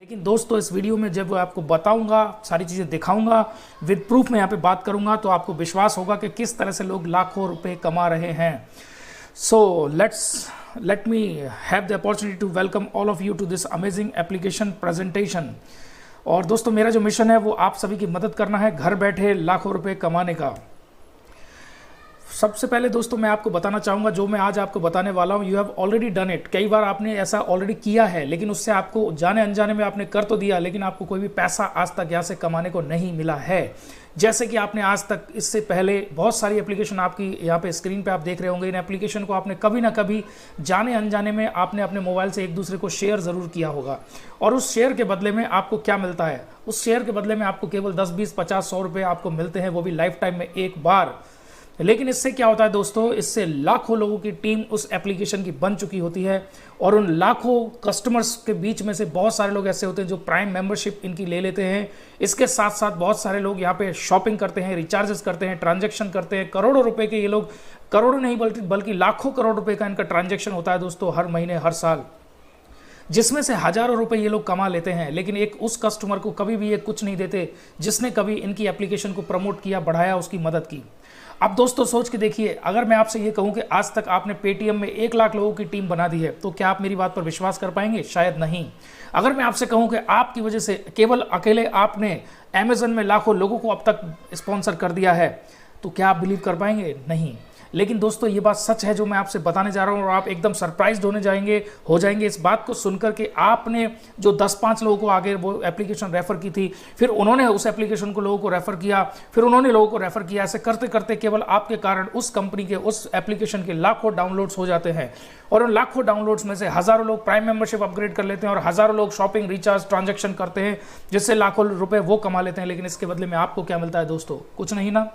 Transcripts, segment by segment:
लेकिन दोस्तों इस वीडियो में जब आपको बताऊंगा, सारी चीज़ें दिखाऊंगा, विद प्रूफ में यहाँ पे बात करूंगा, तो आपको विश्वास होगा कि किस तरह से लोग लाखों रुपए कमा रहे हैं। सो let me have the opportunity to welcome all of you to this amazing application presentation। और दोस्तों मेरा जो मिशन है वो आप सभी की मदद करना है घर बैठे लाखों रुपए कमाने का। सबसे पहले दोस्तों मैं आपको बताना चाहूँगा, जो मैं आज आपको बताने वाला हूँ, you have already done it. कई बार आपने ऐसा ऑलरेडी किया है, लेकिन उससे आपको जाने अनजाने में आपने कर तो दिया, लेकिन आपको कोई भी पैसा आज तक यहाँ से कमाने को नहीं मिला है। जैसे कि आपने आज तक इससे पहले बहुत सारी एप्लीकेशन आपकी यहाँ पे स्क्रीन पे आप देख रहे होंगे, इन एप्लीकेशन को आपने कभी ना कभी जाने अनजाने में आपने अपने मोबाइल से एक दूसरे को शेयर ज़रूर किया होगा। और उस शेयर के बदले में आपको क्या मिलता है? उस शेयर के बदले में आपको केवल 10, 20, 50, 100 रुपये आपको मिलते हैं, वो भी लाइफ टाइम में एक बार। लेकिन इससे क्या होता है दोस्तों, इससे लाखों लोगों की टीम उस एप्लीकेशन की बन चुकी होती है, और उन लाखों कस्टमर्स के बीच में से बहुत सारे लोग ऐसे होते हैं जो प्राइम मेंबरशिप इनकी ले लेते हैं। इसके साथ साथ बहुत सारे लोग यहाँ पे शॉपिंग करते हैं, रिचार्जेस करते हैं, ट्रांजैक्शन करते हैं। करोड़ों रुपए के ये लोग, करोड़ों नहीं बल्कि लाखों करोड़ रुपए का इनका ट्रांजैक्शन होता है दोस्तों, हर महीने हर साल, जिसमें से हजारों रुपए ये लोग कमा लेते हैं। लेकिन एक उस कस्टमर को कभी भी ये कुछ नहीं देते जिसने कभी इनकी एप्लीकेशन को प्रमोट किया, बढ़ाया, उसकी मदद की। अब दोस्तों सोच के देखिए, अगर मैं आपसे ये कहूं कि आज तक आपने पेटीएम में 1 लाख लोगों की टीम बना दी है, तो क्या आप मेरी बात पर विश्वास कर पाएंगे? शायद नहीं। अगर मैं आपसे कहूं कि आपकी वजह से केवल अकेले आपने अमेज़न में लाखों लोगों को अब तक स्पॉन्सर कर दिया है, तो क्या आप बिलीव कर पाएंगे? नहीं। लेकिन दोस्तों ये बात सच है जो मैं आपसे बताने जा रहा हूँ, और आप एकदम सरप्राइज्ड हो जाएंगे इस बात को सुनकर कि आपने जो 10-5 लोगों को आगे वो एप्लीकेशन रेफ़र की थी, फिर उन्होंने उस एप्लीकेशन को लोगों को रेफ़र किया, फिर उन्होंने लोगों को रेफ़र किया, ऐसे करते करते केवल आपके कारण उस कंपनी के, उस एप्लीकेशन के लाखों डाउनलोड्स हो जाते हैं। और उन लाखों डाउनलोड्स में से हज़ारों लोग प्राइम मेंबरशिप अपग्रेड कर लेते हैं, और हज़ारों लोग शॉपिंग, रिचार्ज, ट्रांजैक्शन करते हैं, जिससे लाखों रुपए वो कमा लेते हैं। लेकिन इसके बदले में आपको क्या मिलता है दोस्तों? कुछ नहीं ना।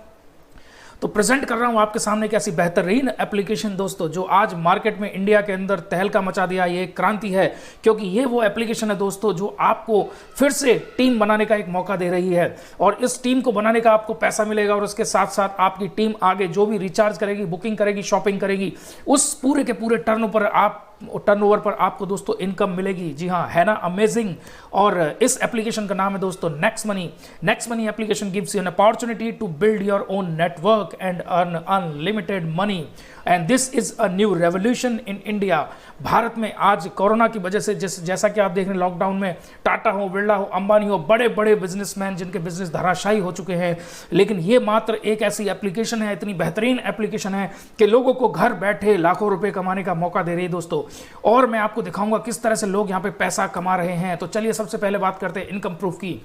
तो प्रेजेंट कर रहा हूं आपके सामने एक ऐसी बेहतरीन एप्लीकेशन दोस्तों, जो आज मार्केट में इंडिया के अंदर तहलका मचा दिया। ये क्रांति है, क्योंकि ये वो एप्लीकेशन है दोस्तों जो आपको फिर से टीम बनाने का एक मौका दे रही है। और इस टीम को बनाने का आपको पैसा मिलेगा, और उसके साथ साथ आपकी टीम आगे जो भी रिचार्ज करेगी, बुकिंग करेगी, शॉपिंग करेगी, उस पूरे के पूरे टर्नओवर पर आपको दोस्तों इनकम मिलेगी। जी हाँ, है ना अमेजिंग। और इस एप्लीकेशन का नाम है दोस्तों next money. Next money application gives you an opportunity to build your own network and earn unlimited money, and this is a new revolution in India. Bharat में आज कोरोना की वजह से जैसा कि आप देख रहे हैं, लॉकडाउन में टाटा हो, बिरला हो, अंबानी हो, बड़े बड़े बिजनेसमैन जिनके बिजनेस धराशायी हो चुके हैं, लेकिन ये मात्र एक ऐसी एप्लीकेशन है, इतनी बेहतरीन एप्लीकेशन है कि लोगों को घर बैठे लाखों रुपए कमाने का मौका दे रही है दोस्तों। और मैं आपको दिखाऊंगा किस तरह से लोग यहाँ पे पैसा कमा रहे हैं। तो चलिए सबसे पहले बात करते हैं इनकम प्रूफ की।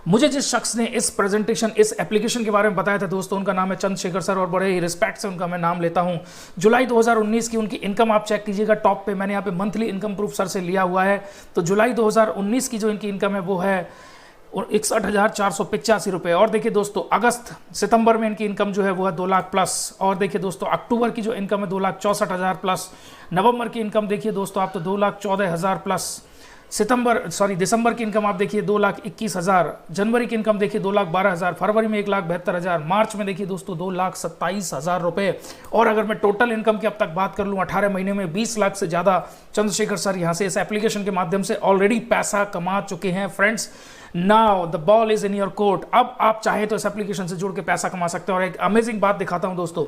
मुझे जिस शख्स ने इस एप्लीकेशन के बारे में बताया था दोस्तों, उनका नाम है चंद्रशेखर सर, और बड़े ही रिस्पेक्ट से उनका मैं नाम लेता हूं। जुलाई 2019 की उनकी इनकम आप चेक कीजिएगा, टॉप पे मैंने यहाँ पे मंथली इनकम प्रूफ सर से लिया हुआ है। तो जुलाई 2019 की जो इनकी इनकम है वो है 61,485 रुपये। और देखिए दोस्तों, सितंबर में इनकी इनकम जो है वो है 2 लाख प्लस। और देखिए दोस्तों, अक्टूबर की जो इनकम है 2,64,000 प्लस। नवंबर की इनकम देखिए दोस्तों आप, तो 2,14,000 प्लस। दिसंबर की इनकम आप देखिए 2,21,000। जनवरी की इनकम देखिए 2,12,000। फरवरी में 1,72,000। मार्च में देखिए दोस्तों 2,27,000 रुपये। और अगर मैं टोटल इनकम की अब तक बात कर लूँ, 18 महीने में 20 लाख से ज़्यादा चंद्रशेखर सर यहाँ से इस एप्लीकेशन के माध्यम से ऑलरेडी पैसा कमा चुके हैं friends. Now the ball is in your court. अब आप चाहे तो इस एप्लीकेशन से जुड़ के पैसा कमा सकते हैं। और एक अमेजिंग बात दिखाता हूँ दोस्तों,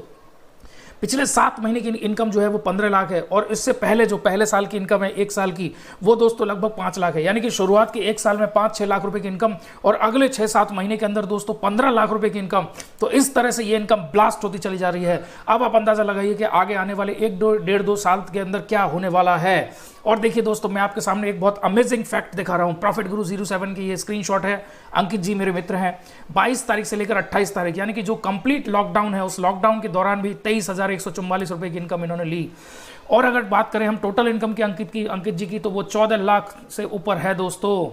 पिछले 7 महीने की इनकम जो है वो 15 लाख है, और इससे पहले जो पहले साल की इनकम है 1 साल की, वो दोस्तों लगभग 5 लाख है। यानी कि शुरुआत के 1 साल में 5-6 लाख रुपए की इनकम, और अगले 6-7 महीने के अंदर दोस्तों 15 लाख रुपए की इनकम। तो इस तरह से ये इनकम ब्लास्ट होती चली जा रही है। अब आप अंदाजा लगाइए कि आगे आने वाले 1-2 साल के अंदर क्या होने वाला है। और देखिए दोस्तों, मैं आपके सामने एक बहुत अमेजिंग फैक्ट दिखा रहा हूं। प्रॉफिट गुरु 07 की ये स्क्रीनशॉट है। अंकित जी मेरे मित्र हैं। 22 तारीख से लेकर 28 तारीख, यानी कि जो कंप्लीट लॉकडाउन है, उस लॉकडाउन के दौरान भी 23,144 रुपए की इनकम इन्होंने ली। और अगर बात करें हम टोटल इनकम की अंकित जी की, तो वो 14 लाख से ऊपर है दोस्तों।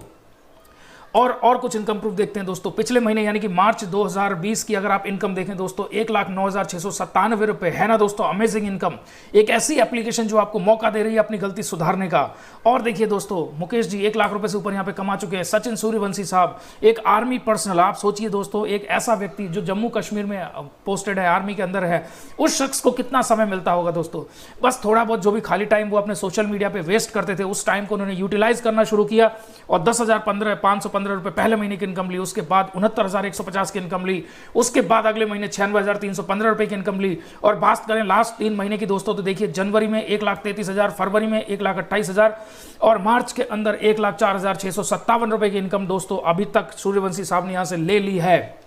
और कुछ इनकम प्रूफ देखते हैं दोस्तों। पिछले महीने यानी कि मार्च 2020 की अगर आप इनकम देखें दोस्तों, 1,09,697 रुपए है ना दोस्तों, अमेजिंग इनकम। एक ऐसी एप्लीकेशन जो आपको मौका दे रही है अपनी गलती सुधारने का। और देखिए दोस्तों, मुकेश जी 1 लाख रुपए से ऊपर यहाँ पे कमा चुके हैं। सचिन सूर्यवंशी साहब एक आर्मी पर्सनल, आप सोचिए दोस्तों, एक ऐसा व्यक्ति जो जम्मू कश्मीर में पोस्टेड है, आर्मी के अंदर है, उस शख्स को कितना समय मिलता होगा दोस्तों। बस थोड़ा बहुत जो भी खाली टाइम वो अपने सोशल मीडिया पे वेस्ट करते थे, उस टाइम को उन्होंने यूटिलाइज करना शुरू किया और 10,515 रुपए पहले महीने की इनकम ली। उसके बाद 69,150 की इनकम ली। उसके बाद अगले महीने 96,315 रुपए की इनकम ली। और बात करें लास्ट 3 महीने की दोस्तों, तो देखिए जनवरी में 1,33,000, फरवरी में 1,28,000 और मार्च के अंदर 1,04,657 रुपए की इनकम दोस्तों अभी तक सूर्यवंशी साहब ने यहां से ले ली है।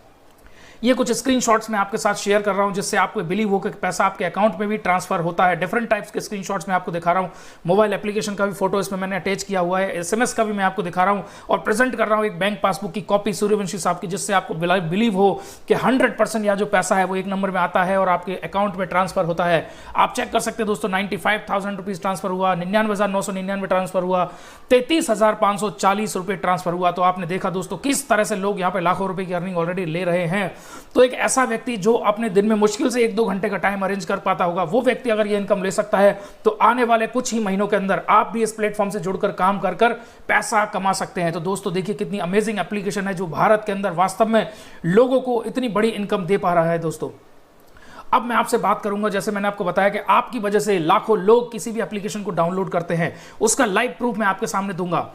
ये कुछ स्क्रीनशॉट्स मैं आपके साथ शेयर कर रहा हूं जिससे आपको बिलीव हो कि पैसा आपके अकाउंट में भी ट्रांसफर होता है। डिफरेंट टाइप्स के स्क्रीनशॉट्स मैं आपको दिखा रहा हूं। मोबाइल एप्लीकेशन का भी फोटो इसमें मैंने अटैच किया हुआ है, एसएमएस का भी मैं आपको दिखा रहा हूं और प्रेजेंट कर रहा हूं एक बैंक पासबुक की कॉपी सूर्यवंशी साहब की, जिससे आपको बिलीव हो कि 100% यह जो पैसा है वो एक नंबर में आता है और आपके अकाउंट में ट्रांसफर होता है। आप चेक कर सकते हैं दोस्तों, 95,000 रुपीज ट्रांसफर हुआ, 99,999 ट्रांसफर हुआ, 33,540 रुपए ट्रांसफर हुआ। तो आपने देखा दोस्तों किस तरह से लोग यहाँ पे लाखों रुपए की अर्निंग ऑलरेडी ले रहे हैं। तो एक ऐसा व्यक्ति जो अपने दिन में मुश्किल से 1-2 घंटे का टाइम अरेंज कर पाता होगा, वो व्यक्ति अगर ये इनकम ले सकता है तो आने वाले कुछ ही महीनों के अंदर आप भी इस प्लेटफॉर्म से जुड़कर काम कर कर पैसा कमा सकते हैं। तो दोस्तों देखिए कितनी अमेजिंग एप्लीकेशन है जो भारत के अंदर वास्तव में लोगों को इतनी बड़ी इनकम दे पा रहा है दोस्तों। अब मैं आपसे बात करूंगा, जैसे मैंने आपको बताया कि आपकी वजह से लाखों लोग किसी भी एप्लीकेशन को डाउनलोड करते हैं, उसका लाइव प्रूफ मैं आपके सामने दूंगा।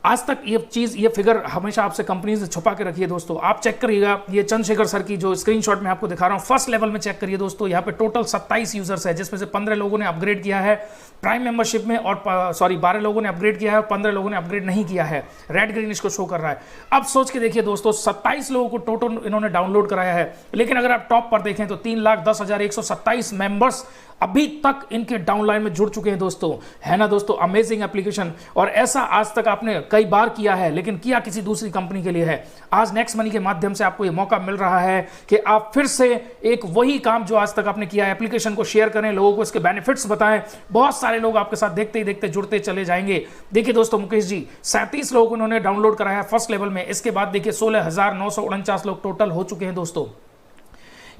आज तक ये फिगर हमेशा आपसे कंपनी से छुपा के रखिए दोस्तों। आप चेक करिएगा, ये चंद्रशेखर सर की जो स्क्रीनशॉट मैं आपको दिखा रहा हूं, फर्स्ट लेवल में चेक करिए दोस्तों। यहाँ पे टोटल 27 यूजर्स है, जिसमें से 15 लोगों ने अपग्रेड किया है प्राइम मेंबरशिप में और 12 लोगों ने अपग्रेड किया है और 15 लोगों ने अपग्रेड नहीं किया है। रेड ग्रीन इसको शो कर रहा है। अब सोच के देखिए दोस्तों, 27 लोगों को टोटल इन्होंने डाउनलोड कराया है, लेकिन अगर आप टॉप पर देखें तो 3,10,127 मेंबर्स अभी तक इनके डाउनलाइन में जुड़ चुके हैं दोस्तों। है ना दोस्तों, अमेजिंग एप्लीकेशन। और ऐसा आज तक आपने कई बार किया है, लेकिन किया किसी दूसरी कंपनी के लिए है। आज नेक्स्ट मनी के माध्यम से आपको यह मौका मिल रहा है कि आप फिर से एक वही काम जो आज तक आपने किया है, एप्लीकेशन को शेयर करें, लोगों को इसके बेनिफिट्स बताएं। बहुत सारे लोग आपके साथ देखते ही देखते जुड़ते चले जाएंगे। देखिए दोस्तों, मुकेश जी 37 लोगों को उन्होंने डाउनलोड कराया फर्स्ट लेवल में। इसके बाद देखिए 16,949 लोग टोटल हो चुके हैं दोस्तों।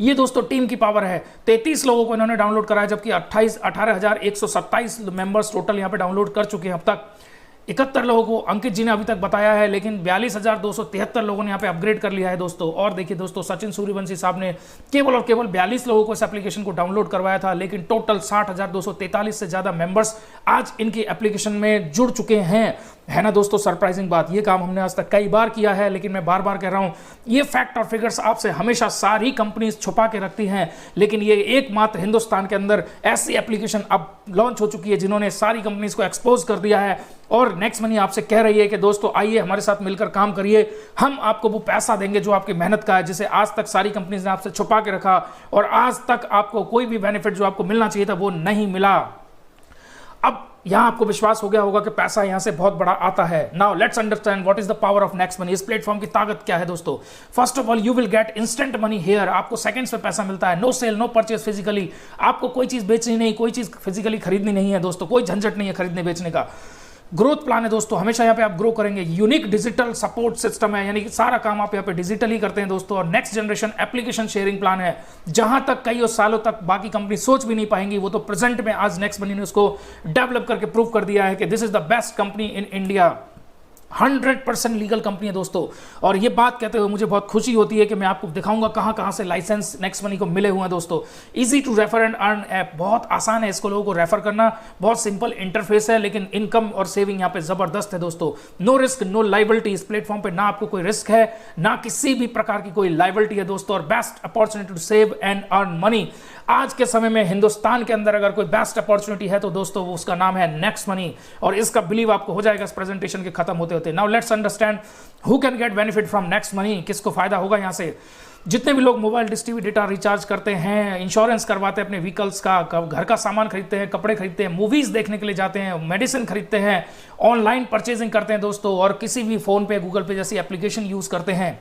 ये दोस्तों टीम की पावर है। 33 लोगों को इन्होंने डाउनलोड कराया, जबकि 18,127 मेंबर्स टोटल यहां पे डाउनलोड कर चुके हैं अब तक। 71 लोगों को अंकित जी ने अभी तक बताया है, लेकिन 42,273 लोगों ने यहाँ पे अपग्रेड कर लिया है दोस्तों। और देखिए दोस्तों, सचिन सूर्यवंशी साहब ने केवल और केवल 42 लोगों को इस एप्लीकेशन को डाउनलोड करवाया था, लेकिन टोटल 60,243 से ज्यादा मेंबर्स आज इनकी एप्लीकेशन में जुड़ चुके हैं। है ना दोस्तों, सरप्राइजिंग बात। ये काम हमने आज तक कई बार किया है, लेकिन मैं बार बार कह रहा हूं, ये फैक्ट और फिगर्स आपसे हमेशा सारी कंपनीज छुपा के रखती हैं, लेकिन ये एकमात्र हिंदुस्तान के अंदर ऐसी एप्लीकेशन अब लॉन्च हो चुकी है जिन्होंने सारी कंपनीज को एक्सपोज कर दिया है। और नेक्स्ट मनी आपसे कह रही है कि दोस्तों आइए हमारे साथ मिलकर काम करिए, हम आपको वो पैसा देंगे जो आपकी मेहनत का है, जिसे आज तक सारी कंपनीज ने आपसे छुपा के रखा और आज तक आपको कोई भी बेनिफिट जो आपको मिलना चाहिए था वो नहीं मिला। अब यहां आपको विश्वास हो गया होगा कि पैसा यहां से बहुत बड़ा आता है। Now let's understand what is the power of next money. इस प्लेटफॉर्म की ताकत क्या है दोस्तों? First of all, you will get instant money here. आपको सेकंड्स में पैसा मिलता है। No sale, no purchase physically. आपको कोई चीज बेचनी नहीं, कोई चीज फिजिकली खरीदनी नहीं है दोस्तों, कोई झंझट नहीं है खरीदने बेचने का। ग्रोथ प्लान है दोस्तों, हमेशा यहाँ पे आप ग्रो करेंगे। यूनिक डिजिटल सपोर्ट सिस्टम है, यानी कि सारा काम आप यहाँ पे डिजिटली करते हैं दोस्तों। और next generation application sharing plan है, जहां तक कई सालों तक बाकी कंपनी सोच भी नहीं पाएंगी, वो तो प्रेजेंट में आज नेक्स्ट मनी ने उसको डेवलप करके प्रूव कर दिया है कि this is the best company in India. 100% legal company है दोस्तों। और ये बात कहते हुए मुझे बहुत खुशी होती है कि मैं आपको दिखाऊंगा कहां कहां से लाइसेंस नेक्स्ट मनी को मिले हुए हैं दोस्तों। Easy to refer and earn app, बहुत आसान है इसको लोगों को रेफर करना, बहुत सिंपल इंटरफेस है, लेकिन इनकम और सेविंग यहाँ पे जबरदस्त है दोस्तों। No risk, no liability. इस प्लेटफॉर्म पे ना आपको कोई रिस्क है, ना किसी भी प्रकार की कोई लाइबिलिटी है दोस्तों। और best opportunity to save and earn money. आज के समय में हिंदुस्तान के अंदर अगर कोई बेस्ट अपॉर्चुनिटी है तो दोस्तों वो उसका नाम है नेक्स्ट मनी। और इसका बिलीव आपको हो जाएगा इस प्रेजेंटेशन के खत्म होते होते। Now let's understand who can get benefit from next money. किसको फायदा होगा यहाँ से? जितने भी लोग mobile dish TV data recharge करते हैं, इंश्योरेंस करवाते हैं अपने व्हीकल्स का, घर का सामान खरीदते हैं, कपड़े खरीदते हैं, मूवीज देखने के लिए जाते हैं, मेडिसिन खरीदते हैं, ऑनलाइन परचेजिंग करते हैं दोस्तों, और किसी भी फोन पे गूगल पे जैसी एप्लीकेशन यूज करते हैं,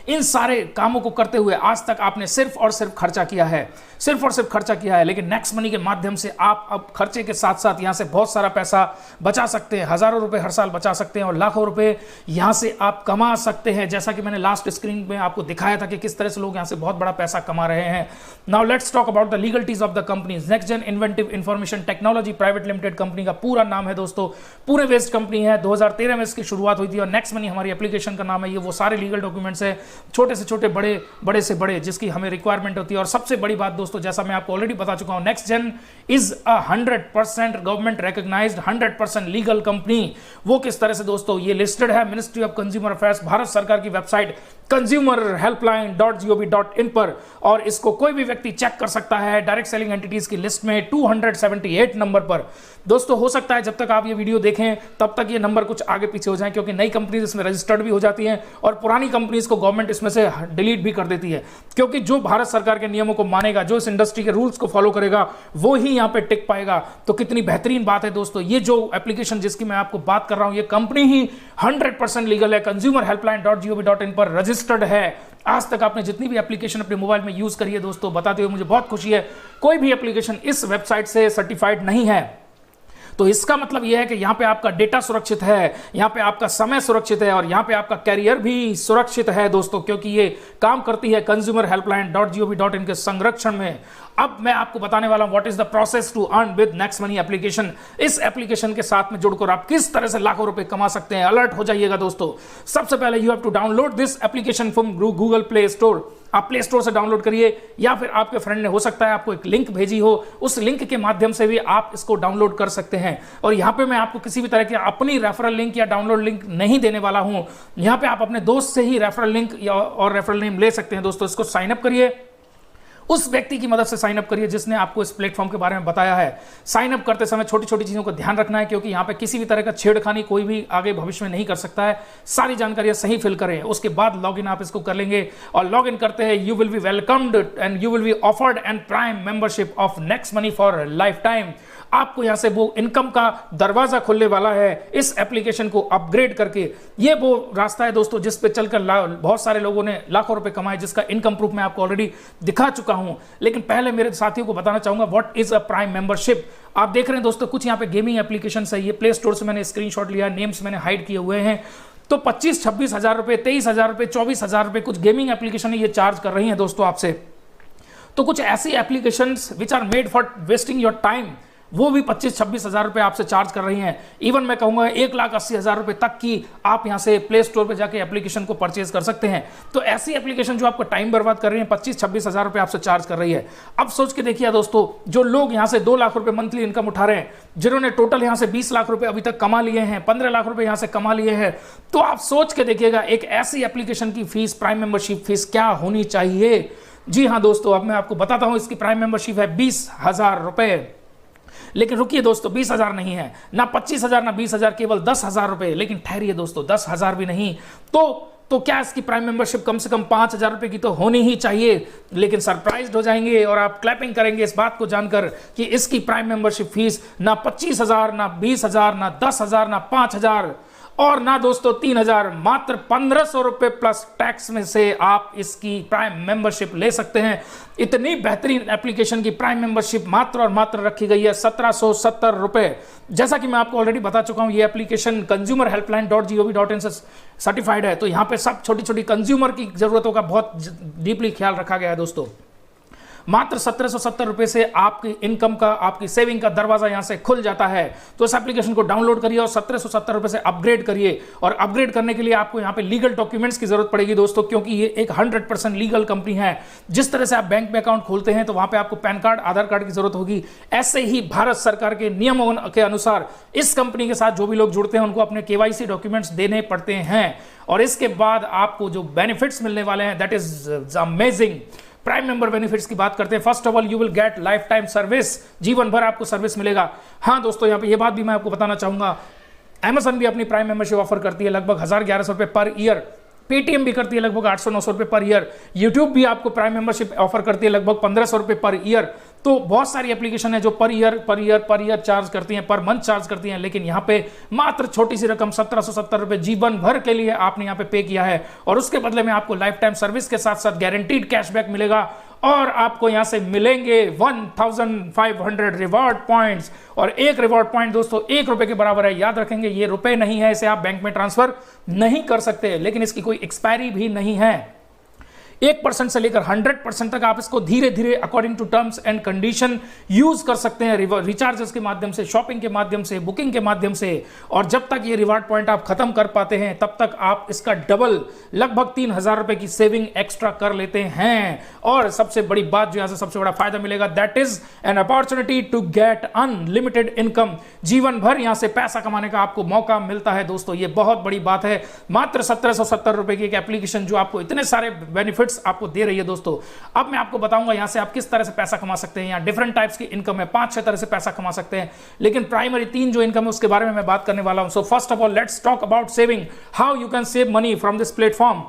इन सारे कामों को करते हुए आज तक आपने सिर्फ और सिर्फ खर्चा किया है, सिर्फ और सिर्फ खर्चा किया है। लेकिन नेक्स्ट मनी के माध्यम से आप अब खर्चे के साथ साथ यहां से बहुत सारा पैसा बचा सकते हैं, हजारों रुपए हर साल बचा सकते हैं और लाखों रुपए यहां से आप कमा सकते हैं, जैसा कि मैंने लास्ट स्क्रीन में आपको दिखाया था कि किस तरह से लोग यहां से बहुत बड़ा पैसा कमा रहे हैं। Now let's talk about the legalities of the companies. Next gen inventive information technology private limited company का पूरा नाम है दोस्तों, पूरे वेस्ट कंपनी है, 2013 में इसकी शुरुआत हुई थी और नेक्स्ट मनी हमारी एप्लीकेशन का नाम है। ये वो सारे लीगल डॉक्यूमेंट्स है, छोटे से छोटे, बड़े बड़े से बड़े, जिसकी हमें रिक्वायरमेंट होती है। और सबसे बड़ी बात दोस्तों, जैसा मैं आपको ऑलरेडी बता चुका हूं, next gen is a 100% government recognised 100% legal company. वो किस तरह से दोस्तों, ये लिस्टेड है ministry of consumer affairs, Bharat सरकार की वेबसाइट consumerhelpline.gov.in पर, और इसको कोई भी व्यक्ति चेक कर सकता है डायरेक्ट सेलिंग एंटिटीज की लिस्ट में 278 नंबर पर। दोस्तों हो सकता है जब तक आप ये वीडियो देखें तब तक ये नंबर कुछ आगे पीछे हो जाए, क्योंकि नई कंपनीज इसमें रजिस्टर्ड भी हो जाती हैं और पुरानी कंपनीज को गवर्नमेंट इसमें से डिलीट भी कर देती है, क्योंकि जो भारत सरकार के नियमों को मानेगा, जो इस इंडस्ट्री के रूल्स को फॉलो करेगा, वो ही यहाँ पे टिक पाएगा। तो कितनी बेहतरीन बात है दोस्तों, ये जो एप्लीकेशन जिसकी मैं आपको बात कर रहा हूं, ये कंपनी ही 100% लीगल है, consumerhelpline.gov.in पर रजिस्टर्ड है। आज तक आपने जितनी भी एप्लीकेशन अपने मोबाइल में यूज करी है दोस्तों, बताते हुए मुझे बहुत खुशी है, कोई भी एप्लीकेशन इस वेबसाइट से सर्टिफाइड नहीं है। तो इसका मतलब यह है कि यहां पे आपका डेटा सुरक्षित है, यहां पे आपका समय सुरक्षित है और यहां पे आपका कैरियर भी सुरक्षित है दोस्तों, क्योंकि ये काम करती है consumerhelpline.gov.in के संरक्षण में। अब मैं आपको बताने वाला हूं what is the process to earn with next money application. इस एप्लीकेशन के साथ में जुड़कर आप किस तरह से लाखों रुपए कमा सकते हैं। अलर्ट हो जाइएगा दोस्तों। सबसे पहले you have to download this application from Google Play Store. आप प्ले स्टोर से डाउनलोड करिए या फिर आपके फ्रेंड ने हो सकता है आपको एक लिंक भेजी हो, उस लिंक के माध्यम से भी आप इसको डाउनलोड कर सकते हैं। और यहां पे मैं आपको किसी भी तरह की अपनी रेफरल लिंक या डाउनलोड लिंक नहीं देने वाला हूं। यहां पे आप अपने दोस्त से ही रेफरल लिंक और रेफरल नेम ले सकते हैं दोस्तों। इसको साइन अप करिए, उस व्यक्ति की मदद से साइन अप करिए जिसने आपको इस प्लेटफॉर्म के बारे में बताया है। साइन अप करते समय छोटी छोटी चीजों को ध्यान रखना है, क्योंकि यहाँ पे किसी भी तरह का छेड़खानी कोई भी आगे भविष्य में नहीं कर सकता है। सारी जानकारियां सही फिल करें, उसके बाद लॉगिन आप इसको कर लेंगे और लॉगिन करते हैं you will be welcomed and you will be offered and prime membership of next money for life time. आपको यहां से वो इनकम का दरवाजा खुलने वाला है इस एप्लीकेशन को अपग्रेड करके। ये वो रास्ता है दोस्तों जिस पे चलकर बहुत सारे लोगों ने लाखों रुपए कमाए, जिसका इनकम प्रूफ मैं आपको ऑलरेडी दिखा चुका हूं। लेकिन पहले मेरे साथियों को बताना चाहूंगा what is a prime membership. आप देख रहे हैं दोस्तों कुछ यहाँ पे गेमिंग एप्लीकेशन है, ये प्ले स्टोर से मैंने स्क्रीनशॉट लिया, नेम्स मैंने हाइड किए हुए हैं। तो 25-26 हजार रुपए, 23 हजार रुपए, 24 हजार रुपए कुछ गेमिंग एप्लीकेशन ये चार्ज कर रही हैं दोस्तों आपसे। तो कुछ ऐसी applications which are made for wasting your time, वो भी 25-26 हजार रुपए आपसे चार्ज कर रही हैं। इवन मैं कहूंगा 1,80,000 रुपए तक की आप यहां से प्ले स्टोर पे जाके एप्लीकेशन को परचेज कर सकते हैं। तो ऐसी एप्लीकेशन जो आपको टाइम बर्बाद कर रही है 25-26 हजार रुपए आपसे चार्ज कर रही है। अब सोच के देखिए दोस्तों, जो लोग यहां से 2 लाख रुपए मंथली इनकम उठा रहे हैं, जिन्होंने टोटल यहां से 20 लाख रुपए अभी तक कमा लिए हैं, 15 लाख रुपए यहां से कमा लिए हैं, तो आप सोच के देखिएगा एक ऐसी एप्लीकेशन की फीस, प्राइम मेंबरशिप फीस क्या होनी चाहिए। जी हाँ दोस्तों, अब मैं आपको बताता हूं इसकी प्राइम मेंबरशिप है 20,000 रुपए। लेकिन रुकिए दोस्तों, 20,000 नहीं है, ना 25,000 ना 20,000, केवल 10,000 रुपए। लेकिन ठहरिए दोस्तों, 10,000 भी नहीं तो क्या इसकी प्राइम मेंबरशिप कम से कम 5,000 रुपए की तो होनी ही चाहिए। लेकिन सरप्राइज्ड हो जाएंगे और आप क्लैपिंग करेंगे इस बात को जानकर कि इसकी प्राइम मेंबरशिप फीस ना 25,000 ना 20,000 ना 10,000 ना 5,000 और ना दोस्तों 3,000, मात्र 1,500 रुपए प्लस टैक्स में से आप इसकी प्राइम मेंबरशिप ले सकते हैं। इतनी बेहतरीन एप्लीकेशन की प्राइम मेंबरशिप मात्र और मात्र रखी गई है 1,770 रुपए। जैसा कि मैं आपको ऑलरेडी बता चुका हूं, ये एप्लीकेशन consumerhelpline.gov.in से सर्टिफाइड है। तो यहां पे सब छोटी छोटी कंज्यूमर की जरूरतों का बहुत डीपली ख्याल रखा गया है दोस्तों। मात्र 1,770 रुपए से आपकी इनकम का, आपकी सेविंग का दरवाजा यहां से खुल जाता है। तो इस एप्लीकेशन को डाउनलोड करिए और 1,770 रुपए से अपग्रेड करिए। और अपग्रेड करने के लिए आपको यहां पे लीगल डॉक्यूमेंट्स की जरूरत पड़ेगी दोस्तों, क्योंकि ये एक 100% लीगल कंपनी है। जिस तरह से आप बैंक में अकाउंट खोलते हैं तो वहां पे आपको पैन कार्ड, आधार कार्ड की जरूरत होगी, ऐसे ही भारत सरकार के नियमों के अनुसार इस कंपनी के साथ जो भी लोग जुड़ते हैं उनको अपने KYC डॉक्यूमेंट्स देने पड़ते हैं। और इसके बाद आपको जो बेनिफिट्स मिलने वाले हैं, that is amazing. Prime member benefits की बात करते हैं। First of all you will gate life time service, जीवन भर आपको सर्विस मिलेगा। हाँ दोस्तों, यहाँ पे ये बात भी मैं आपको बताना चाहूंगा, Amazon भी अपनी प्राइम मेंबरशिप ऑफर करती है लगभग 1,000-1,100 रुपए पर ईयर। पेटीएम भी करती है लगभग 800-900 रुपए पर ईयर। यूट्यूब भी आपको प्राइम मेंबरशिप ऑफर करती है लगभग 1,500 रुपए पर ईयर। तो बहुत सारी एप्लीकेशन है जो पर ईयर चार्ज करती हैं, पर मंथ चार्ज करती हैं, लेकिन यहाँ पे मात्र छोटी सी रकम 1770 रुपए जीवन भर के लिए आपने यहाँ पे पे किया है और उसके बदले में आपको लाइफ टाइम सर्विस के साथ साथ गारंटीड कैशबैक मिलेगा और आपको यहां से मिलेंगे 1500 रिवॉर्ड पॉइंट्स। और एक रिवॉर्ड पॉइंट दोस्तों 1 रुपए के बराबर है, याद रखेंगे ये रुपए नहीं है, इसे आप बैंक में ट्रांसफर नहीं कर सकते, लेकिन इसकी कोई एक्सपायरी भी नहीं है। 1% से लेकर 100% तक आप इसको धीरे धीरे according to terms and condition use कर सकते हैं, रिचार्जेस के माध्यम से, शॉपिंग के माध्यम से, बुकिंग के माध्यम से। और जब तक ये रिवार्ड पॉइंट आप खत्म कर पाते हैं तब तक आप इसका डबल लगभग 3000 रुपए की सेविंग एक्स्ट्रा कर लेते हैं। और सबसे बड़ी बात जो यहां से सबसे बड़ा फायदा मिलेगा, that is an opportunity to get unlimited income. जीवन भर यहां से पैसा कमाने का आपको मौका मिलता है दोस्तों, ये बहुत बड़ी बात है। मात्र 1770 रुपए की एक एप्लीकेशन जो आपको इतने सारे बेनिफिट आपको दे रही है दोस्तों। अब मैं आपको बताऊंगा यहां से आप किस तरह से पैसा कमा सकते हैं। यहां डिफरेंट टाइप्स की इनकम है, 5-6 तरह से पैसा कमा सकते हैं, लेकिन प्राइमरी 3 जो इनकम है उसके बारे में मैं बात करने वाला हूं। So first of all let's talk about saving, how you can save money from this platform.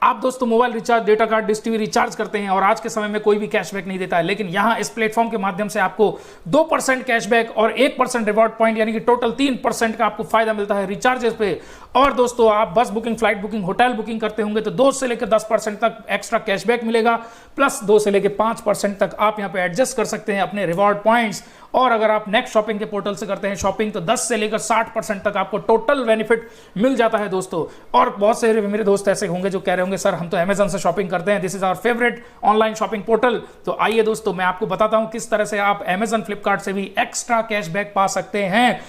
आप दोस्तों mobile recharge, data card, dish TV recharge करते हैं और आज के समय में कोई भी कैशबैक नहीं देता है, लेकिन यहां इस प्लेटफॉर्म के माध्यम से आपको 2% कैशबैक और 1% रिवॉर्ड पॉइंट यानी कि टोटल 3% का आपको फायदा मिलता है रिचार्जेस पे। और दोस्तों आप बस booking, flight booking, hotel booking करते होंगे तो 2 से लेकर 10% तक एक्स्ट्रा कैशबैक मिलेगा, प्लस 2 से लेकर 5% तक आप यहां पे एडजस्ट कर सकते हैं अपने रिवॉर्ड पॉइंट्स। और अगर आप नेक्स्ट शॉपिंग के पोर्टल से करते हैं शॉपिंग तो 10 से लेकर 60% तक आपको टोटल बेनिफिट मिल जाता है दोस्तों। और बहुत से मेरे दोस्त ऐसे होंगे जो कह रहे होंगे सर हम तो अमेजन से शॉपिंग करते हैं, this is our favourite online shopping portal. तो आइए दोस्तों मैं आपको बताता हूं किस तरह से आप अमेजन, फ्लिपकार्ट से भी एक्स्ट्रा कैशबैक पा सकते हैं।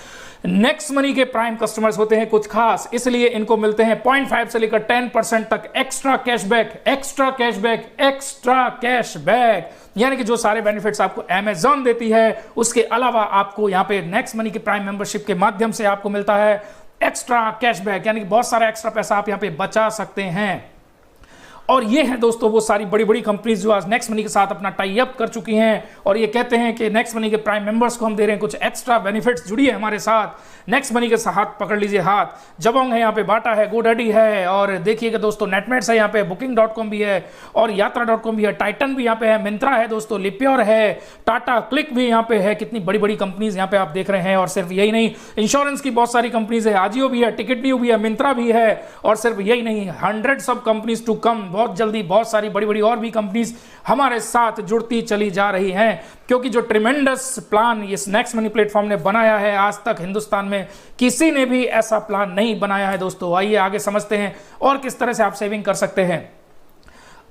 नेक्स्ट मनी के प्राइम कस्टमर्स होते हैं कुछ खास, इसलिए इनको मिलते हैं 0.5 से लेकर 10% तक extra cashback, extra cashback, extra cashback. यानी कि जो सारे बेनिफिट्स आपको अमेजॉन देती है उसके अलावा आपको यहां पे नेक्स्ट मनी के प्राइम मेंबरशिप के माध्यम से आपको मिलता है एक्स्ट्रा कैशबैक, यानी कि बहुत सारा एक्स्ट्रा पैसा आप यहां पे बचा सकते हैं। और ये है दोस्तों वो सारी बड़ी बड़ी कंपनीज जो आज नेक्स्ट मनी के साथ अपना टाई अप कर चुकी हैं और ये कहते हैं कि नेक्स्ट मनी के प्राइम मेंबर्स को हम दे रहे हैं कुछ एक्स्ट्रा बेनिफिट्स, जुड़िए हमारे साथ। नेक्स्ट मनी के हाथ पकड़ लीजिए हाथ, जबोंग है यहाँ पे, बाटा है, गोडैडी है, और देखिएगा दोस्तों नेटमेट्स है यहाँ पे, booking.com भी है और यात्रा.com भी है, टाइटन भी यहाँ पे है, मिंत्रा है दोस्तों, लिप्योर है, टाटा क्लिक भी यहाँ पे है। कितनी बड़ी बड़ी कंपनीज यहाँ पे आप देख रहे हैं। और सिर्फ यही नहीं, इंश्योरेंस की बहुत सारी कंपनीज है, आजियो भी है, टिकट न्यू भी है, मिंत्रा भी है। और सिर्फ यही नहीं, 100 ऑफ कंपनीज टू कम, बहुत जल्दी बहुत सारी बड़ी बड़ी और भी कंपनीज हमारे साथ जुड़ती चली जा रही हैं, क्योंकि जो ट्रिमेंडस प्लान इस नेक्स्ट मनी प्लेटफॉर्म ने बनाया है, आज तक हिंदुस्तान में किसी ने भी ऐसा प्लान नहीं बनाया है दोस्तों। आइए आगे समझते हैं और किस तरह से आप सेविंग कर सकते हैं।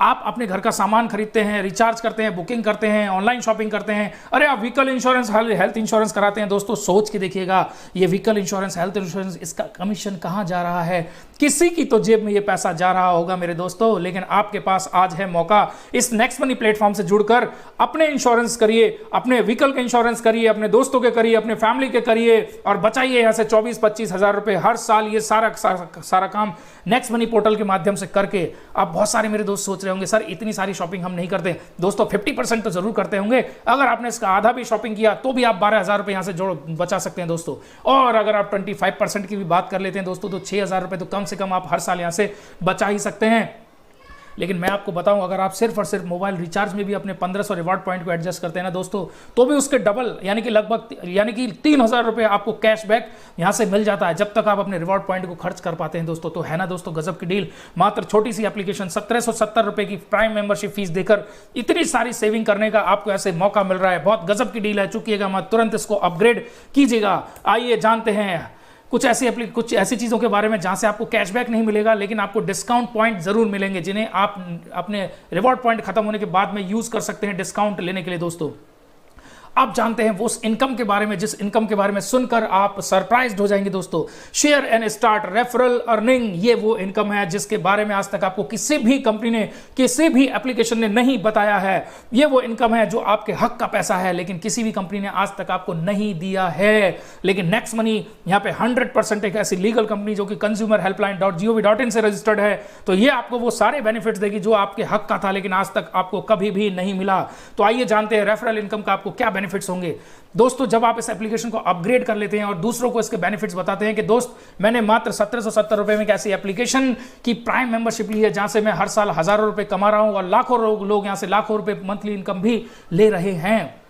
आप अपने घर का सामान खरीदते हैं, रिचार्ज करते हैं, बुकिंग करते हैं, ऑनलाइन शॉपिंग करते हैं, अरे आप व्हीकल इंश्योरेंस, हेल्थ इंश्योरेंस कराते हैं दोस्तों। सोच के देखिएगा, ये व्हीकल इंश्योरेंस, हेल्थ इंश्योरेंस, इसका कमीशन कहाँ जा रहा है? किसी की तो जेब में ये पैसा जा रहा होगा मेरे दोस्तों, लेकिन आपके पास आज है मौका। इस नेक्स्ट मनी प्लेटफॉर्म से जुड़कर अपने इंश्योरेंस करिए, अपने व्हीकल के इंश्योरेंस करिए, अपने दोस्तों के करिए, अपने फैमिली के करिए और बचाइए यहाँ से 24-25 हज़ार रुपए हर साल। ये सारा काम नेक्स्ट मनी पोर्टल के माध्यम से करके आप, बहुत सारे मेरे दोस्त सोच रहे होंगे सर इतनी सारी शॉपिंग हम नहीं करते। दोस्तों 50% तो जरूर करते होंगे, अगर आपने इसका आधा भी शॉपिंग किया तो भी आप 12,000 रुपए यहाँ से जोड़ बचा सकते हैं दोस्तों। और अगर आप 25% की भी बात कर लेते हैं दोस्तों तो 6,000 रुपए तो कम से कम आप हर साल यहाँ से बचा ही सकते हैं। लेकिन मैं आपको बताऊं, अगर आप सिर्फ और सिर्फ मोबाइल रिचार्ज में भी अपने 1500 रिवॉर्ड पॉइंट को एडजस्ट करते हैं ना दोस्तों, तो भी उसके डबल यानी कि लगभग 3,000 रुपए आपको कैशबैक यहां से मिल जाता है जब तक आप अपने रिवॉर्ड पॉइंट को खर्च कर पाते हैं दोस्तों। तो है ना दोस्तों गजब की डील। मात्र छोटी सी एप्लीकेशन 1770 रुपए की प्राइम मेंबरशिप फीस देकर इतनी सारी सेविंग करने का आपको ऐसे मौका मिल रहा है। बहुत गजब की डील है, चुकिएगा मत, तुरंत इसको अपग्रेड कीजिएगा। आइए जानते हैं कुछ ऐसी चीज़ों के बारे में जहां से आपको कैशबैक नहीं मिलेगा लेकिन आपको डिस्काउंट पॉइंट जरूर मिलेंगे, जिन्हें आप अपने रिवॉर्ड पॉइंट खत्म होने के बाद में यूज कर सकते हैं डिस्काउंट लेने के लिए दोस्तों। आप जानते हैं वो उस इनकम के बारे में जिस इनकम के बारे में सुनकर आप सरप्राइज्ड हो जाएंगे दोस्तों। Share and start referral earning, ये वो इनकम है जिसके बारे में आज तक आपको किसी भी कंपनी ने, किसी भी एप्लीकेशन ने नहीं बताया है। ये वो इनकम है जो आपके हक का पैसा है, लेकिन किसी भी कंपनी ने आज तक आपको नहीं दिया है। लेकिन नेक्स्ट मनी यहाँ पे 100% एक ऐसी लीगल कंपनी जो कि consumerhelpline.gov.in से रजिस्टर्ड है, तो ये आपको वो सारे बेनिफिट्स देगी जो आपके हक का था लेकिन आज तक आपको कभी भी नहीं मिला। तो आइए जानते हैं रेफरल इनकम का आपको क्या बेनिफिट्स होंगे। दोस्तों जब आप इस एप्लीकेशन को अपग्रेड कर लेते हैं और दूसरों को इसके बेनिफिट्स बताते हैं कि दोस्त मैंने मात्र 1770 रुपए में एक ऐसी एप्लीकेशन की प्राइम मेंबरशिप ली है जहां से मैं हर साल हजारों रुपए कमा रहा हूं और लाखों लोग यहां से लाखों रुपए मंथली इनकम भी ले रहे हैं,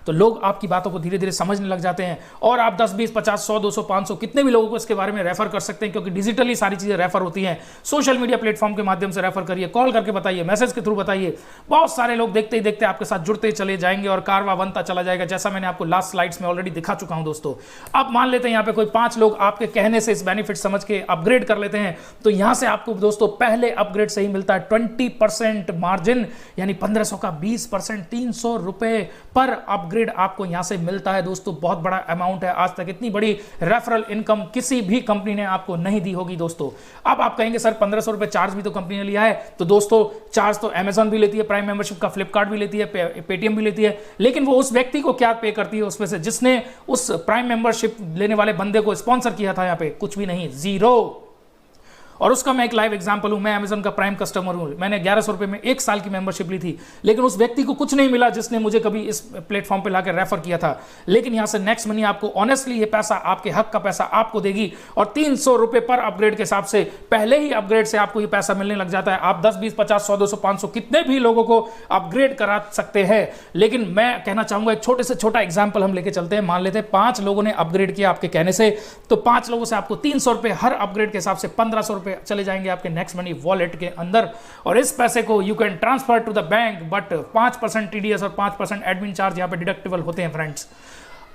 तो लोग आपकी बातों को धीरे धीरे समझने लग जाते हैं और आप 10, 20, 50, 100, 200, 500 कितने भी लोगों को इसके बारे में रेफर कर सकते हैं, क्योंकि डिजिटली सारी चीजें रेफर होती हैं। सोशल मीडिया प्लेटफॉर्म के माध्यम से रेफर करिए, कॉल करके बताइए, मैसेज के थ्रू बताइए, बहुत सारे लोग देखते ही देखते आपके साथ जुड़ते चले जाएंगे और कारवा बनता चला जाएगा, जैसा मैंने आपको लास्ट स्लाइड्स में ऑलरेडी दिखा चुका हूं। दोस्तों अब मान लेते हैं यहाँ पे कोई 5 लोग आपके कहने से इस बेनिफिट समझ के अपग्रेड कर लेते हैं, तो यहां से आपको दोस्तों पहले अपग्रेड से ही मिलता है 20% मार्जिन, यानी 1500 का 20%, 300 रुपए पर अपग्रेड आपको यहां से मिलता है। दोस्तों बहुत बड़ा अमाउंट है, आज तक इतनी बड़ी रेफरल इनकम किसी भी कंपनी ने आपको नहीं दी होगी। दोस्तों अब आप कहेंगे सर 1500 रुपए चार्ज भी तो कंपनी ने लिया है, तो दोस्तों चार्ज तो अमेजॉन भी लेती है प्राइम मेंबरशिप का, फ्लिपकार्ट भी लेती है, पेटीएम भी लेती है, लेकिन वो उस व्यक्ति को क्या पे करती है उसमें से जिसने उस प्राइम मेंबरशिप लेने वाले बंदे को स्पॉन्सर किया था? यहां पे कुछ भी नहीं, जीरो। और उसका मैं एक लाइव एग्जांपल हूं, मैं अमेजन का प्राइम कस्टमर हूं, मैंने 1100 रुपए में 1 साल की मेंबरशिप ली थी, लेकिन उस व्यक्ति को कुछ नहीं मिला जिसने मुझे कभी इस प्लेटफॉर्म पे लाकर रेफर किया था। लेकिन यहां से नेक्स्ट मनी आपको ऑनेस्टली ये पैसा, आपके हक का पैसा आपको देगी और 300 रुपए पर अपग्रेड के हिसाब से पहले ही अपग्रेड से आपको ये पैसा मिलने लग जाता है। आप 10, 20, 50, 100, 200, 500 कितने भी लोगों को अपग्रेड करा सकते हैं। लेकिन मैं कहना चाहूंगा एक छोटे से छोटा एग्जाम्पल हम लेके चलते हैं। मान लेते हैं 5 लोगों ने अपग्रेड किया आपके कहने से, तो 5 लोगों से आपको 300 रुपए हर अपग्रेड के हिसाब से 1500 रुपए चले जाएंगे आपके नेक्स्ट मनी वॉलेट के अंदर, और इस पैसे को you can transfer to the bank, but 5% TDS और 5% एडमिन चार्ज यहां पे डिडक्टेबल होते हैं फ्रेंड्स।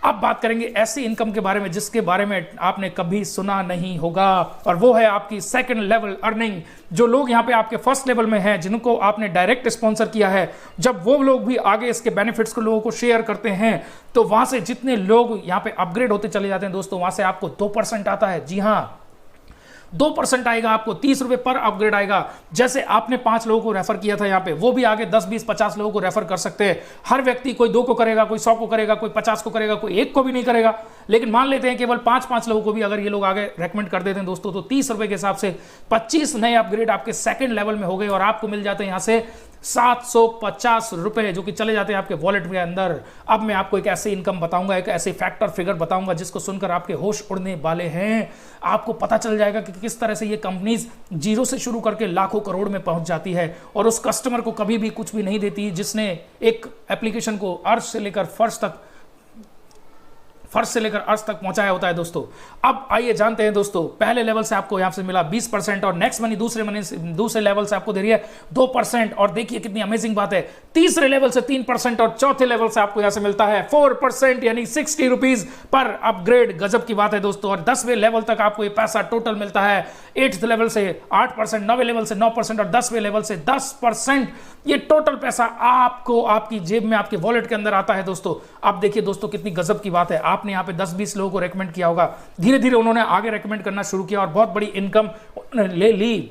अब बात करेंगे ऐसी इनकम के बारे में जिसके बारे में आपने कभी सुना नहीं होगा, और वो है आपकी सेकंड लेवल अर्निंग। जो लोग यहां पे आपके फर्स्ट लेवल में हैं, जिनको आपने डायरेक्ट स्पॉन्सर किया है, जब वो लोग भी आगे इसके बेनिफिट्स को लोगों को शेयर करते हैं, तो वहां से जितने लोग यहां पे अपग्रेड होते चले जाते हैं दोस्तों, वहां से आपको 2% आता है। जी हां, 2% आएगा आपको, 30 रुपए पर अपग्रेड आएगा। जैसे आपने 5 लोगों को रेफर किया था यहां पे, वो भी आगे 10, 20, 50 लोगों को रेफर कर सकते हैं। हर व्यक्ति कोई 2 को करेगा, कोई 100 को करेगा, कोई 50 को करेगा, कोई 1 को भी नहीं करेगा। लेकिन मान लेते हैं केवल 5-5 लोगों को भी अगर ये लोग आगे रेकमेंड कर देते हैं दोस्तों, तो 30 रुपए के हिसाब से 25 नए अपग्रेड आपके सेकंड लेवल में हो गए और आपको मिल जाते हैं यहां से 750 रुपए, जो कि चले जाते हैं आपके वॉलेट के अंदर। अब मैं आपको एक ऐसी इनकम बताऊंगा, एक ऐसे फैक्टर फिगर बताऊंगा जिसको सुनकर आपके होश उड़ने वाले हैं। आपको पता चल जाएगा कि किस तरह से ये कंपनीज जीरो से शुरू करके लाखों करोड़ में पहुंच जाती है और उस कस्टमर को कभी भी कुछ भी नहीं देती, जिसने एक एप्लीकेशन को अर्श से लेकर फर्श तक पहुंचाया होता है दोस्तों। अब आइए जानते हैं दोस्तों, पहले लेवल से आपको यहां से मिला 20% और नेक्स्ट मनी दूसरे लेवल से आपको दे रही है 2%, और देखिए कितनी अमेजिंग बात है, तीसरे लेवल से 3% और चौथे लेवल से आपको यहां से मिलता है 4%, यानी 60 रुपीज पर अपग्रेड। गजब की बात है दोस्तों। और 10वें लेवल तक आपको ये पैसा टोटल मिलता है, 8th लेवल से 8%, 9वें लेवल से 9% और 10वें लेवल से 10%। ये टोटल पैसा आपको आपकी जेब में, आपके वॉलेट के अंदर आता है दोस्तों। अब देखिए दोस्तों कितनी गजब की बात है, आपने यहाँ पे 10-20 लोगों को रेकमेंड किया होगा, धीरे धीरे उन्होंने आगे रेकमेंड करना शुरू किया और बहुत बड़ी इनकम ले ली।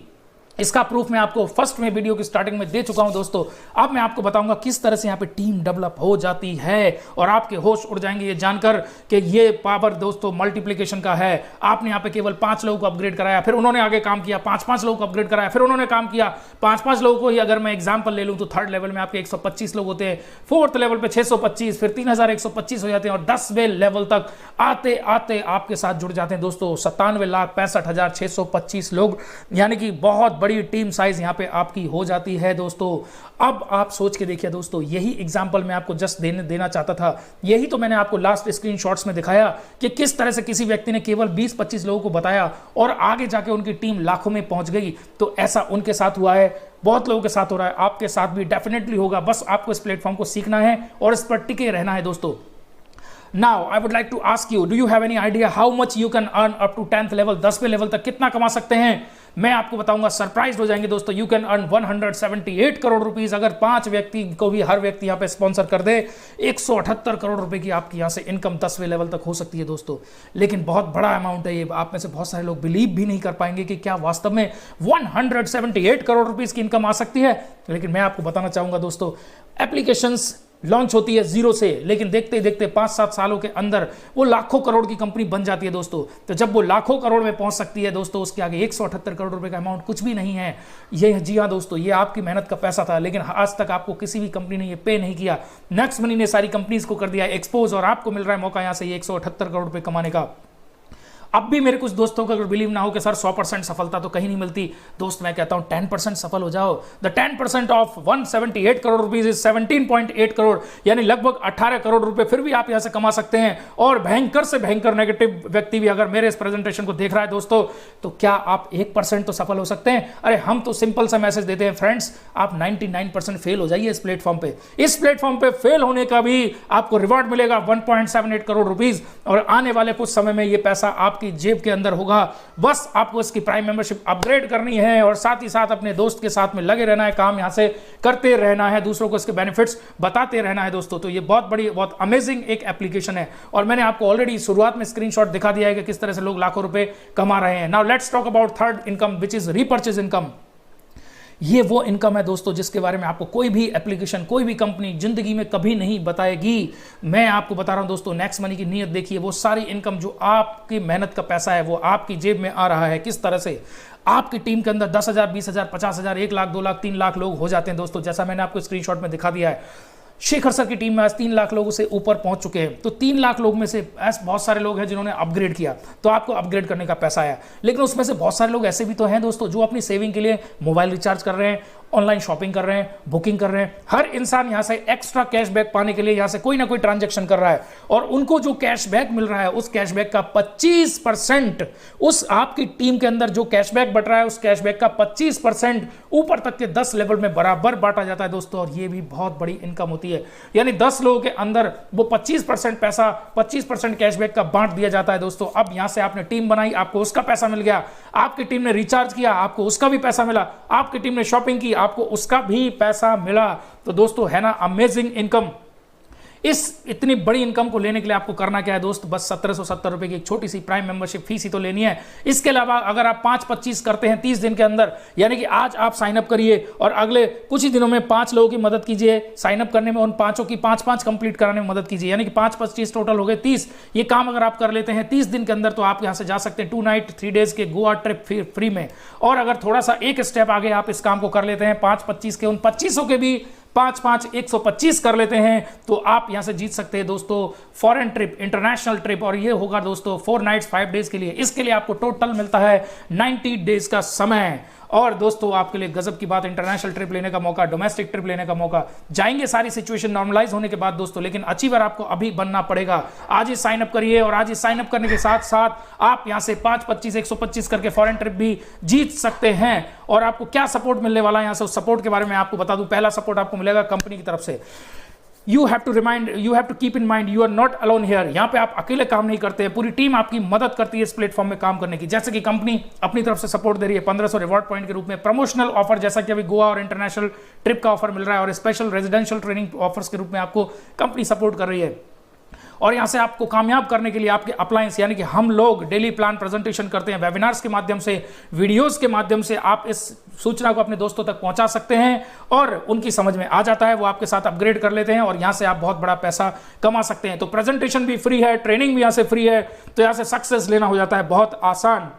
इसका प्रूफ मैं आपको फर्स्ट में वीडियो की स्टार्टिंग में दे चुका हूं दोस्तों। अब मैं आपको बताऊंगा किस तरह से यहां पे टीम डेवलप हो जाती है और आपके होश उड़ जाएंगे ये जानकर कि ये पावर दोस्तों मल्टीप्लिकेशन का है। आपने यहां पे केवल 5 लोगों को अपग्रेड कराया, फिर उन्होंने आगे काम किया, 5-5 लोगों को अपग्रेड कराया, फिर उन्होंने काम किया, 5-5 लोगों को ही अगर मैं एग्जाम्पल ले लूं तो 3rd लेवल में आपके 125 लोग होते हैं, 4th लेवल पे 625, फिर 3125 हो जाते हैं और 10वें लेवल तक आते आते आपके साथ जुड़ जाते हैं दोस्तों 97,65,625 लोग, यानी कि बहुत बड़ी टीम साइज यहां पे आपकी हो जाती है दोस्तों। अब आप सोच के देखिए दोस्तों, यही एग्जांपल मैं आपको जस्ट देना चाहता था, यही तो मैंने आपको लास्ट स्क्रीनशॉट्स में दिखाया कि किस तरह से किसी व्यक्ति ने केवल 20-25 लोगों को बताया और आगे जाके उनकी टीम लाखों में पहुंच गई। तो ऐसा उनके साथ हुआ है, बहुत लोगों के साथ हो रहा है, आपके साथ भी डेफिनेटली होगा। बस आपको इस प्लेटफॉर्म को सीखना है और इस पर टिके रहना है दोस्तों। Now, I would like to ask you, do you have any idea how much you can earn up to 10th level? 10वें लेवल तक कितना कमा सकते हैं? मैं आपको बताऊंगा, सरप्राइज हो जाएंगे दोस्तों। You can earn 178 crore rupees अगर 5 व्यक्ति को भी हर व्यक्ति यहां पे स्पॉन्सर कर दे। 178 करोड़ रुपए की आपकी यहां से इनकम 10वें लेवल तक हो सकती है दोस्तों। लेकिन बहुत बड़ा अमाउंट है ये, आप में से बहुत सारे लोग बिलीव भी नहीं कर पाएंगे कि क्या वास्तव में 178 करोड़ रुपीस की इनकम आ सकती है। लेकिन मैं आपको बताना चाहूंगा दोस्तों, एप्लीकेशंस लॉन्च होती है जीरो से, लेकिन देखते देखते 5-7 सालों के अंदर वो लाखों करोड़ की कंपनी बन जाती है दोस्तों। तो जब वो लाखों करोड़ में पहुंच सकती है दोस्तों, उसके आगे 178 करोड़ रुपए का अमाउंट कुछ भी नहीं है। ये जी हाँ दोस्तों, ये आपकी मेहनत का पैसा था, लेकिन आज तक आपको किसी भी कंपनी ने ये पे नहीं किया। नेक्स्ट मनी ने सारी कंपनीज को कर दिया एक्सपोज, और आपको मिल रहा है मौका यहां से 178 करोड़ रुपए कमाने का। अब भी मेरे कुछ दोस्तों का अगर बिलीव ना हो कि सर 100% सफलता तो कहीं नहीं मिलती, दोस्त मैं कहता हूं 10% सफल हो जाओ। The 10% of 178 crore rupees is 17.8 crore, यानी लगभग 18 करोड़ रुपए फिर भी आप यहां से कमा सकते हैं। और भयंकर से भयंकर नेगेटिव व्यक्ति भी अगर मेरे इस प्रेजेंटेशन को देख रहा है दोस्तों, तो क्या आप 1% तो सफल हो सकते हैं? अरे हम तो सिंपल सा मैसेज देते हैं फ्रेंड्स, आप 99% फेल हो जाइए इस प्लेटफॉर्म पे। इस प्लेटफॉर्म पे फेल होने का भी आपको रिवॉर्ड मिलेगा 1.78 करोड़ रुपीज, और आने वाले कुछ समय में ये पैसा आपकी जेब के अंदर होगा। बस आपको इसकी प्राइम मेंबरशिप अपग्रेड करनी है, और साथ ही साथ अपने दोस्त के साथ में लगे रहना है, काम यहां से करते रहना है, दूसरों को इसके बेनिफिट्स बताते रहना है दोस्तों। तो ये बहुत बड़ी, बहुत अमेजिंग एक एप्लीकेशन है, और मैंने आपको ऑलरेडी शुरुआत में स्क्रीनशॉट दिखा दिया है कि किस तरह से लोग लाखों रुपए कमा रहे हैं। Now let's talk about third income, which is repurchase income. ये वो इनकम है दोस्तों जिसके बारे में आपको कोई भी एप्लीकेशन, कोई भी कंपनी जिंदगी में कभी नहीं बताएगी। मैं आपको बता रहा हूं दोस्तों, नेक्स्ट मनी की नीयत देखिए। वो सारी इनकम जो आपकी मेहनत का पैसा है, वो आपकी जेब में आ रहा है। किस तरह से आपकी टीम के अंदर 10,000, 20,000, 50,000, 1 लाख, 2 लाख, 3 लाख लोग हो जाते हैं दोस्तों, जैसा मैंने आपको स्क्रीनशॉट में दिखा दिया है। शेखर सर की टीम में आज 3 लाख लोगों से ऊपर पहुंच चुके हैं। तो 3 लाख लोग में से ऐसे बहुत सारे लोग हैं जिन्होंने अपग्रेड किया, तो आपको अपग्रेड करने का पैसा आया। लेकिन उसमें से बहुत सारे लोग ऐसे भी तो हैं दोस्तों जो अपनी सेविंग के लिए मोबाइल रिचार्ज कर रहे हैं, ऑनलाइन शॉपिंग कर रहे हैं, बुकिंग कर रहे हैं। हर इंसान यहां से एक्स्ट्रा कैशबैक पाने के लिए यहां से कोई ना कोई ट्रांजैक्शन कर रहा है, और उनको जो कैशबैक मिल रहा है उस कैशबैक का 25%, उस आपकी टीम के अंदर जो कैशबैक बट रहा है उस कैशबैक का 25% ऊपर तक के 10 लेवल में बराबर बांटा जाता है दोस्तों। और ये भी बहुत बड़ी इनकम होती है, यानी 10 लोगों के अंदर वो 25% पैसा, 25% कैशबैक का बांट दिया जाता है दोस्तों। अब यहां से आपने टीम बनाई, आपको उसका पैसा मिल गया। आपकी टीम ने रिचार्ज किया, आपको उसका भी पैसा मिला। आपकी टीम ने शॉपिंग की, आपको उसका भी पैसा मिला। तो दोस्तों है ना अमेजिंग इनकम। इस इतनी बड़ी इनकम को लेने के लिए आपको करना क्या है दोस्त, बस 1770 रुपए की एक छोटी सी प्राइम मेंबरशिप फीस ही तो लेनी है। इसके अलावा अगर आप 5-25 करते हैं 30 दिन के अंदर, यानी कि आज आप साइन अप करिए और अगले कुछ ही दिनों में 5 लोगों की मदद कीजिए साइन अप करने में, उन 5 की 5-5 कंप्लीट कराने में मदद कीजिए, यानी कि 5-25 टोटल हो गए 30। ये काम अगर आप कर लेते हैं 30 दिन के अंदर, तो आप यहां से जा सकते हैं 2 नाइट 3 डेज के गोवा ट्रिप फ्री में। और अगर थोड़ा सा एक स्टेप आगे आप इस काम को कर लेते हैं, 5-25 के उन 25 के भी 5-5 125 कर लेते हैं, तो आप यहां से जीत सकते हैं दोस्तों फॉरेन ट्रिप, इंटरनेशनल ट्रिप। और ये होगा दोस्तों 4 नाइट्स 5 डेज के लिए। इसके लिए आपको टोटल मिलता है 90 डेज का समय। और दोस्तों आपके लिए गजब की बात, इंटरनेशनल ट्रिप लेने का मौका, डोमेस्टिक ट्रिप लेने का मौका, जाएंगे सारी सिचुएशन नॉर्मलाइज होने के बाद दोस्तों। लेकिन अचीवर आपको अभी बनना पड़ेगा। आज ही साइन अप करिए, और आज ही साइन अप करने के साथ साथ आप यहां से 5-25 125 करके फॉरेन ट्रिप भी जीत सकते हैं। और आपको क्या सपोर्ट मिलने वाला है यहां से, उस सपोर्ट के बारे में आपको बता दूं। पहला सपोर्ट आपको मिलेगा कंपनी की तरफ से। You have to keep in mind you are not alone here। यहाँ पे आप अकेले काम नहीं करते हैं, पूरी टीम आपकी मदद करती है इस प्लेटफॉर्म में काम करने की। जैसे कि कंपनी अपनी तरफ से सपोर्ट दे रही है 1500 रिवॉर्ड पॉइंट के रूप में, प्रमोशनल ऑफर जैसा कि अभी गोवा और इंटरनेशनल ट्रिप का ऑफर मिल रहा है, और स्पेशल रेजिडेंशियल ट्रेनिंग ऑफर्स के रूप में आपको कंपनी सपोर्ट कर रही है। और यहां से आपको कामयाब करने के लिए आपके अप्लायंस, यानी कि हम लोग डेली प्लान प्रेजेंटेशन करते हैं, वेबिनार्स के माध्यम से, वीडियोस के माध्यम से आप इस सूचना को अपने दोस्तों तक पहुंचा सकते हैं, और उनकी समझ में आ जाता है, वो आपके साथ अपग्रेड कर लेते हैं, और यहां से आप बहुत बड़ा पैसा कमा सकते हैं। तो प्रेजेंटेशन भी फ्री है, ट्रेनिंग भी यहां से फ्री है, तो यहां से सक्सेस लेना हो जाता है बहुत आसान।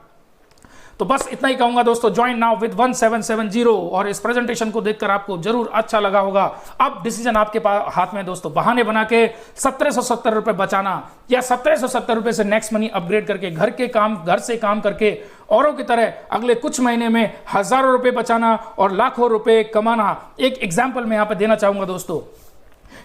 तो बस इतना ही कहूंगा दोस्तों, ज्वाइन नाउ विद 1770। और इस प्रेजेंटेशन को देखकर आपको जरूर अच्छा लगा होगा। अब डिसीजन आपके हाथ में दोस्तों, बहाने बना के 1770 रुपए बचाना, या 1770 रुपए से नेक्स्ट मनी अपग्रेड करके घर से काम करके औरों की तरह अगले कुछ महीने में हजारों रुपए बचाना और लाखों रुपए कमाना। एक एग्जाम्पल मैं यहां पर देना चाहूंगा दोस्तों।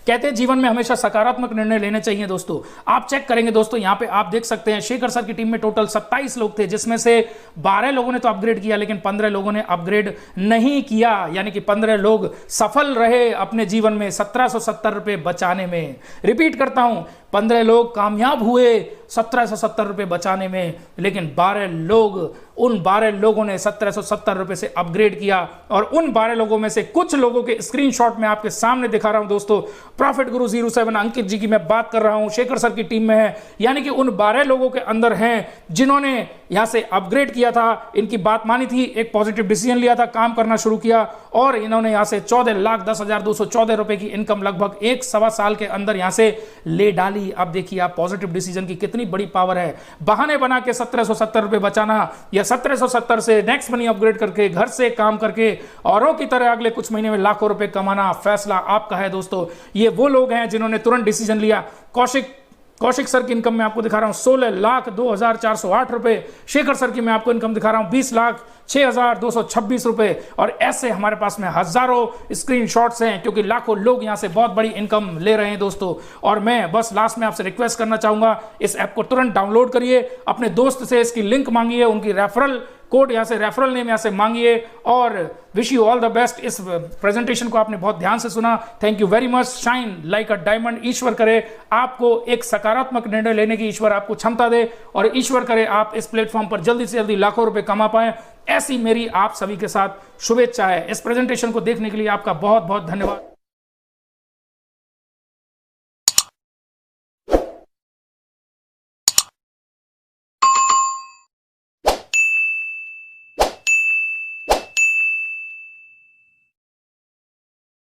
कहते हैं जीवन में हमेशा सकारात्मक निर्णय लेने चाहिए दोस्तों। आप चेक करेंगे दोस्तों, यहां पे आप देख सकते हैं शेखर सर की टीम में टोटल 27 लोग थे, जिसमें से 12 लोगों ने तो अपग्रेड किया, लेकिन 15 लोगों ने अपग्रेड नहीं किया, यानी कि 15 लोग सफल रहे अपने जीवन में 1770 रुपए बचाने में। रिपीट करता हूं, 15 लोग कामयाब हुए 1770 रुपये बचाने में, लेकिन 12 लोग, उन 12 लोगों ने 1770 रुपये से अपग्रेड किया। और उन 12 लोगों में से कुछ लोगों के स्क्रीनशॉट में आपके सामने दिखा रहा हूं दोस्तों। प्रॉफिट गुरु 07 अंकित जी की मैं बात कर रहा हूं, शेखर सर की टीम में है, यानी कि उन 12 लोगों के अंदर हैं जिन्होंने यहां से अपग्रेड किया था, इनकी बात मानी थी, एक पॉजिटिव डिसीजन लिया था, काम करना शुरू किया और इन्होंने यहां से 14,10,214 रुपए की इनकम लगभग 1-1.25 साल के अंदर यहां से ले डाली। अब देखिए आप पॉजिटिव डिसीजन की कितनी बड़ी पावर है। बहाने बना के 1770 रुपए बचाना या 1770 से नेक्स्ट मनी अपग्रेड करके घर से काम करके औरों की तरह अगले कुछ महीने में लाखों रुपए कमाना, फैसला आपका है दोस्तों। ये वो लोग हैं जिन्होंने तुरंत डिसीजन लिया। कौशिक सर की इनकम मैं आपको दिखा रहा हूं 16,02,408 रुपए। शेखर सर की मैं आपको इनकम दिखा रहा हूं 20,06,226 रुपए। और ऐसे हमारे पास में हजारों स्क्रीनशॉट्स हैं, क्योंकि लाखों लोग यहां से बहुत बड़ी इनकम ले रहे हैं दोस्तों। और मैं बस लास्ट में आपसे रिक्वेस्ट करना चाहूंगा, इस ऐप को तुरंत डाउनलोड करिए, अपने दोस्त से इसकी लिंक मांगिए, उनकी रेफरल कोड यहाँ से, रेफरल नेम यहाँ से मांगिए। और wish you all the best. इस प्रेजेंटेशन को आपने बहुत ध्यान से सुना, thank you very much. Shine like a diamond. ईश्वर करे आपको एक सकारात्मक निर्णय लेने की ईश्वर आपको क्षमता दे, और ईश्वर करे आप इस प्लेटफॉर्म पर जल्दी से जल्दी लाखों रुपए कमा पाएं। ऐसी मेरी आप सभी के साथ शुभेच्छा है। इस प्रेजेंटेशन को देखने के लिए आपका बहुत बहुत धन्यवाद।